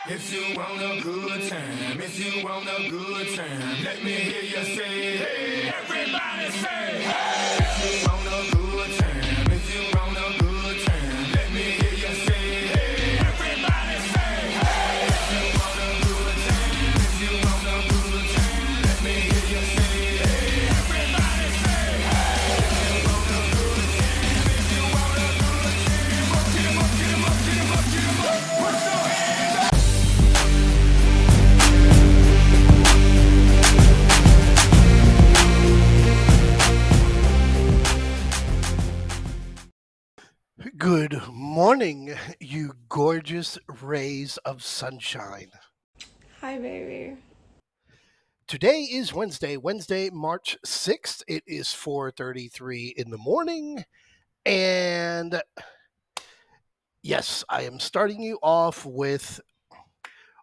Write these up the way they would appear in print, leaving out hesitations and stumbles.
If you want a good time, if you want a good time, let me hear you say, hey, everybody say, hey. If you want a good time, if you want a good time, let me hear you say, hey, everybody say, hey. If you want a good time, if you want a good time, let me hear you say, hey, everybody say, hey. If you want a good time, if you want a good time, up, get 'em up, get 'em up, get 'em up, get 'em up, put your hands up. Good morning, you gorgeous rays of sunshine. Hi, baby. Today is Wednesday, March 6th. It is 4:33 in the morning. And yes, I am starting you off with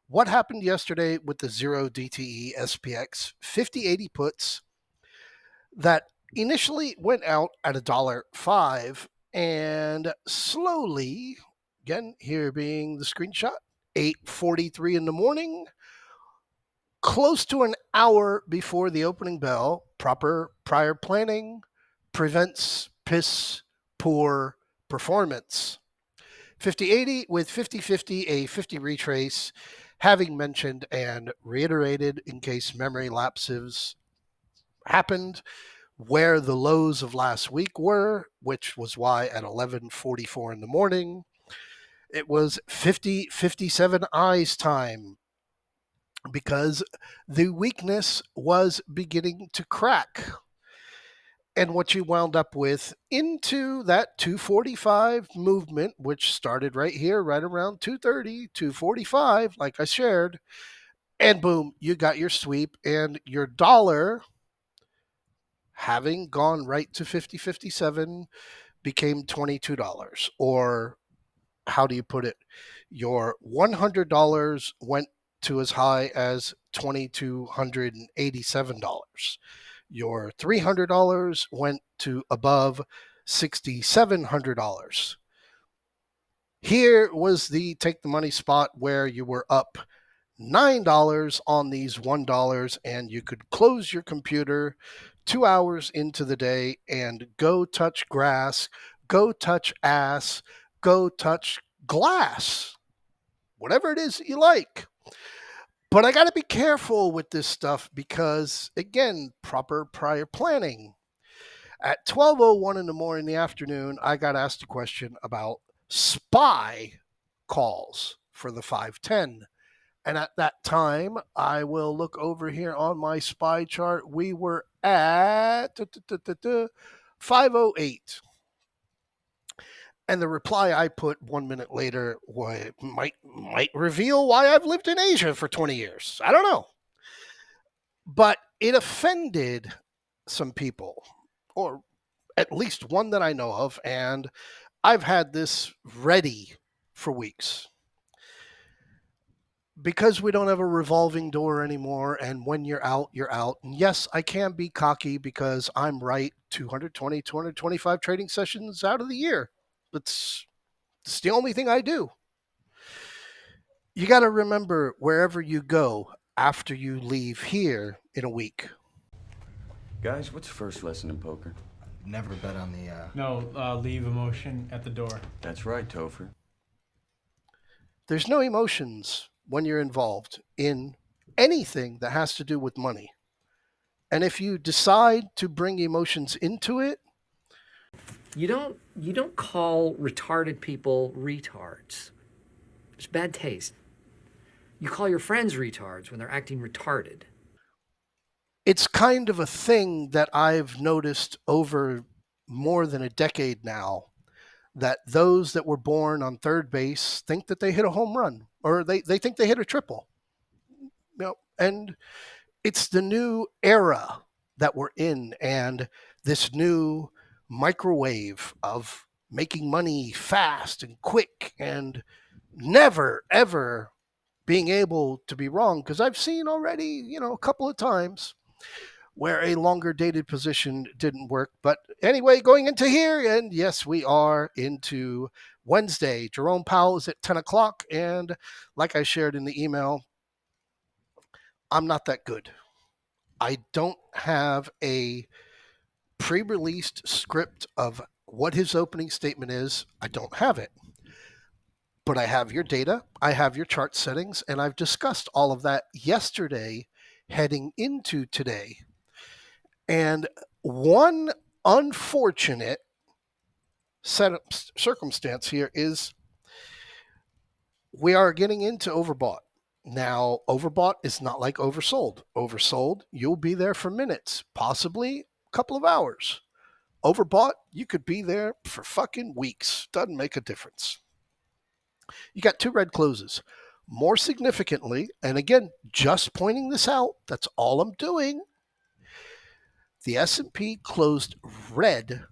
what happened yesterday with the 0 DTE SPX 5080 puts that initially went out at $1.05 and slowly, again, here being the screenshot, 8:43 in the morning, close to an hour before the opening bell. Proper prior planning prevents piss poor performance. 5080 with 5050, a 50 retrace, having mentioned and reiterated in case memory lapses happened, where the lows of last week were, which was why at 11:44 in the morning, it was 57 eyes time, because the weakness was beginning to crack. And what you wound up with into that 245 movement, which started right here, right around 230, 245, like I shared, and boom, you got your sweep, and your dollar, having gone right to 50.57, became $22. Or how do you put it? Your $100 went to as high as $2,287. Your $300 went to above $6,700. Here was the take the money spot where you were up $9 on these $1, and you could close your computer 2 hours into the day and go touch grass, go touch ass, go touch glass, whatever it is that you like. But I got to be careful with this stuff because, again, proper prior planning. At 12:01 in the morning, in the afternoon, I got asked a question about SPY calls for the 510. And at that time, I will look over here on my SPY chart. We were at 508. And the reply I put 1 minute later might reveal why I've lived in Asia for 20 years. I don't know. But it offended some people, or at least one that I know of, and I've had this ready for weeks. Because we don't have a revolving door anymore, and when you're out, you're out. And yes, I can be cocky because I'm right 220, 225 trading sessions out of the year. It's the only thing I do. You got to remember, wherever you go after you leave here in a week. Guys, what's the first lesson in poker? Never bet on the, No, leave emotion at the door. That's right, Topher. There's no emotions when you're involved in anything that has to do with money. And if you decide to bring emotions into it, You don't call retarded people retards. It's bad taste. You call your friends retards when they're acting retarded. it's kind of a thing that I've noticed over more than a decade now, that those that were born on third base think that they hit a home run, or they think they hit a triple. And it's the new era that we're in, and this new microwave of making money fast and quick and never, ever being able to be wrong. Because I've seen already, a couple of times where a longer dated position didn't work. But anyway, going into here, and yes, we are into Wednesday. Jerome Powell is at 10 o'clock, and like I shared in the email, I'm not that good. I don't have a pre-released script of what his opening statement is. I don't have it. But I have your data, I have your chart settings, and I've discussed all of that yesterday heading into today. And one unfortunate circumstance here is we are getting into overbought. Now, overbought is not like oversold. Oversold, you'll be there for minutes, possibly a couple of hours. Overbought, you could be there for fucking weeks. Doesn't make a difference. You got two red closes. More significantly, and again, just pointing this out, that's all I'm doing. The S&P closed red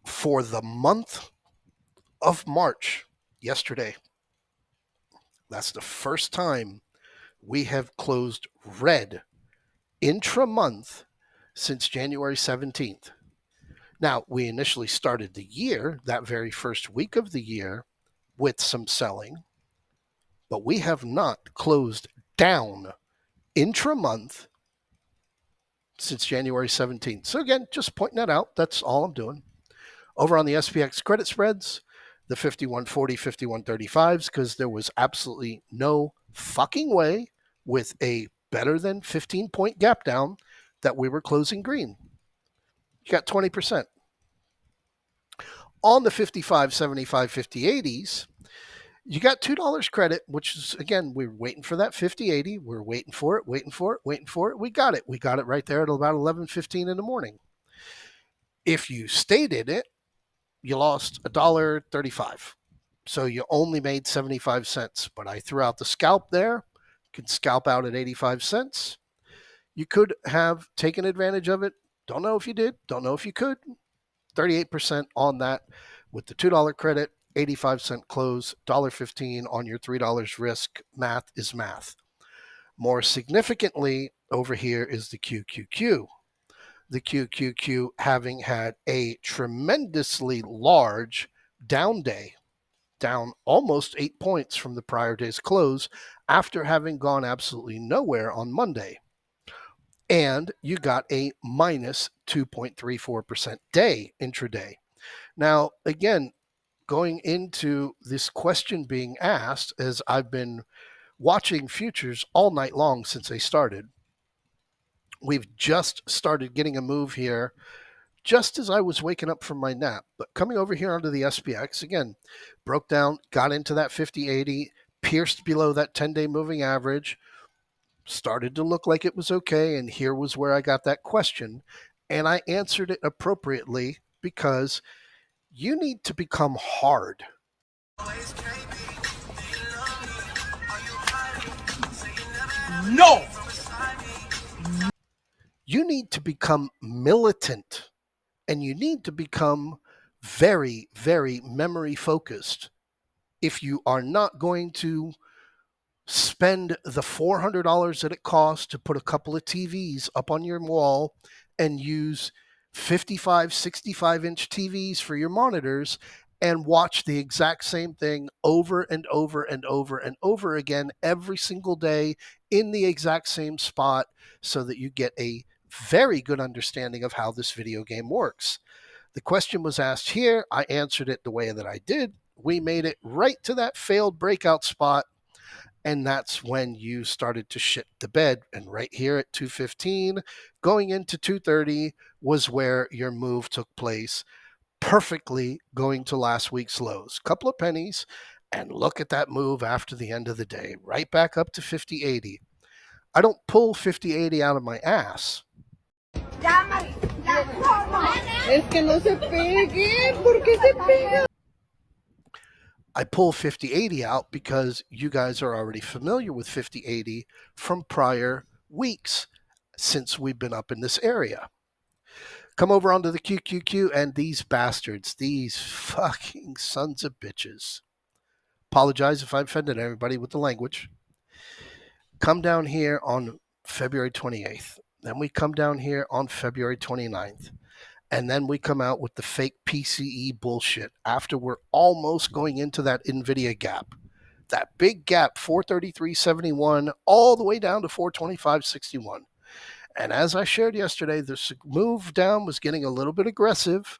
for the month of March yesterday. That's the first time we have closed red intra-month since January 17th. Now, we initially started the year, that very first week of the year, with some selling, but we have not closed down intra-month since January 17th. So again, just pointing that out. That's all I'm doing. Over on the SPX credit spreads, the 5140, 5135s, because there was absolutely no fucking way with a better than 15-point gap down that we were closing green. You got 20%. On the 55, 75, 50, 80s, you got $2 credit, which is, again, we're waiting for that 50-80. We're waiting for it. We got it. We got it right there at about 11:15 in the morning. If you stayed in it, you lost $1.35. So you only made 75 cents. But I threw out the scalp there. You can scalp out at 85 cents. You could have taken advantage of it. Don't know if you did. Don't know if you could. 38% on that with the $2 credit, 85-cent close, $1.15 on your $3 risk. Math is math. More significantly, over here is the QQQ. The QQQ having had a tremendously large down day, down almost 8 points from the prior day's close after having gone absolutely nowhere on Monday. And you got a minus 2.34% day intraday. Now, again, going into this question being asked, as I've been watching futures all night long since they started, we've just started getting a move here just as I was waking up from my nap. But coming over here onto the SPX, again, broke down, got into that 50-80, pierced below that 10-day moving average, started to look like it was okay, and here was where I got that question, and I answered it appropriately because you need to become hard. No! You need to become militant, and you need to become very, very memory focused if you are not going to spend the $400 that it costs to put a couple of TVs up on your wall and use 55, 65-inch TVs for your monitors and watch the exact same thing over and over and over and over again every single day in the exact same spot so that you get a very good understanding of how this video game works. The question was asked here. I answered it the way that I did. We made it right to that failed breakout spot. And that's when you started to shit the bed. And right here at 2:15, going into 2:30 was where your move took place, perfectly going to last week's lows. Couple of pennies, and look at that move after the end of the day, right back up to 50-80. I don't pull 50-80 out of my ass. Es que no se pegue, ¿por qué se pega? I pull 50-80 out because you guys are already familiar with 50-80 from prior weeks since we've been up in this area. Come over onto the QQQ, and these bastards, these fucking sons of bitches. Apologize if I offended everybody with the language. Come down here on February 28th. Then we come down here on February 29th. And then we come out with the fake PCE bullshit after we're almost going into that NVIDIA gap. That big gap, 433.71, all the way down to 425.61. And as I shared yesterday, this move down was getting a little bit aggressive.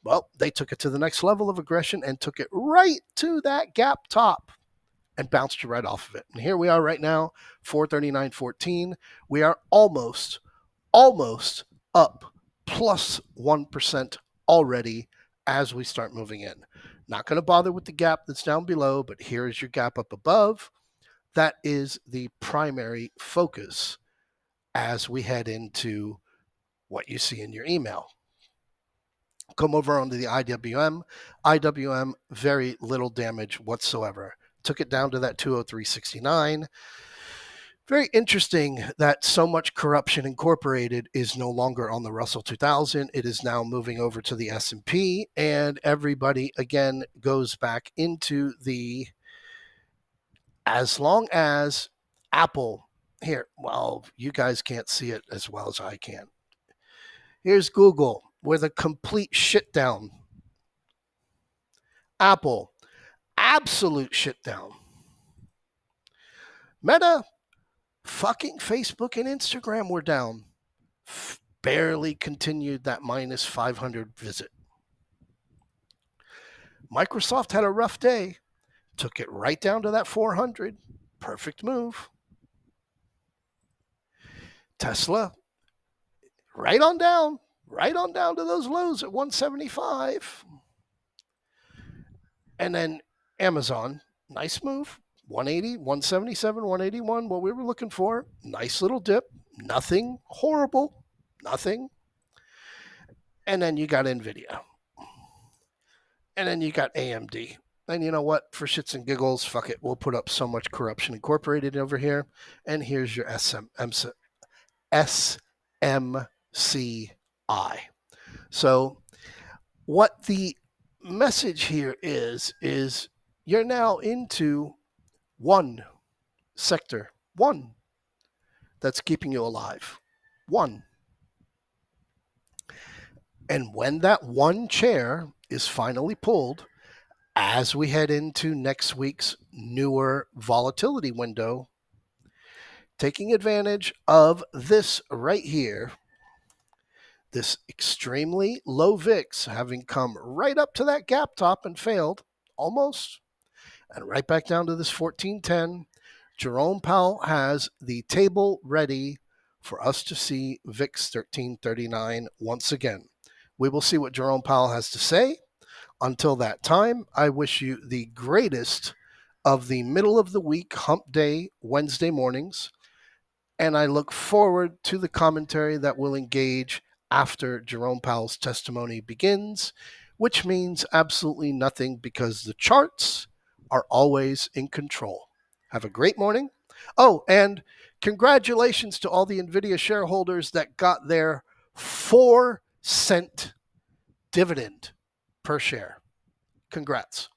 Well, they took it to the next level of aggression and took it right to that gap top and bounced right off of it. And here we are right now, 439.14. We are almost up plus 1% already as we start moving in. Not going to bother with the gap that's down below, but here is your gap up above. That is the primary focus as we head into what you see in your email. Come over onto the IWM. IWM, very little damage whatsoever. Took it down to that 203.69. Very interesting that so much corruption incorporated is no longer on the Russell 2000. It is now moving over to the S&P, and everybody again goes back into the, as long as Apple, here, well, you guys can't see it as well as I can. Here's Google with a complete shit down. Apple, absolute shit down. Meta, fucking Facebook and Instagram were down. Barely continued that minus 500 visit. Microsoft had a rough day. Took it right down to that 400. Perfect move. Tesla, right on down to those lows at 175. And then Amazon, nice move. 180, 177, 181, what we were looking for. Nice little dip. Nothing horrible. Nothing. And then you got NVIDIA. And then you got AMD. And you know what? For shits and giggles, fuck it. We'll put up so much corruption incorporated over here. And here's your SMCI. So what the message here is you're now into one sector, one that's keeping you alive, one. And when that one chair is finally pulled, as we head into next week's newer volatility window, taking advantage of this right here, this extremely low VIX having come right up to that gap top and failed, almost, and right back down to this 1410. Jerome Powell has the table ready for us to see VIX 1339 once again. We will see what Jerome Powell has to say. Until that time, I wish you the greatest of the middle of the week hump day Wednesday mornings, and I look forward to the commentary that will engage after Jerome Powell's testimony begins, which means absolutely nothing because the charts are always in control. Have a great morning. Oh, and congratulations to all the NVIDIA shareholders that got their 4-cent dividend per share. Congrats.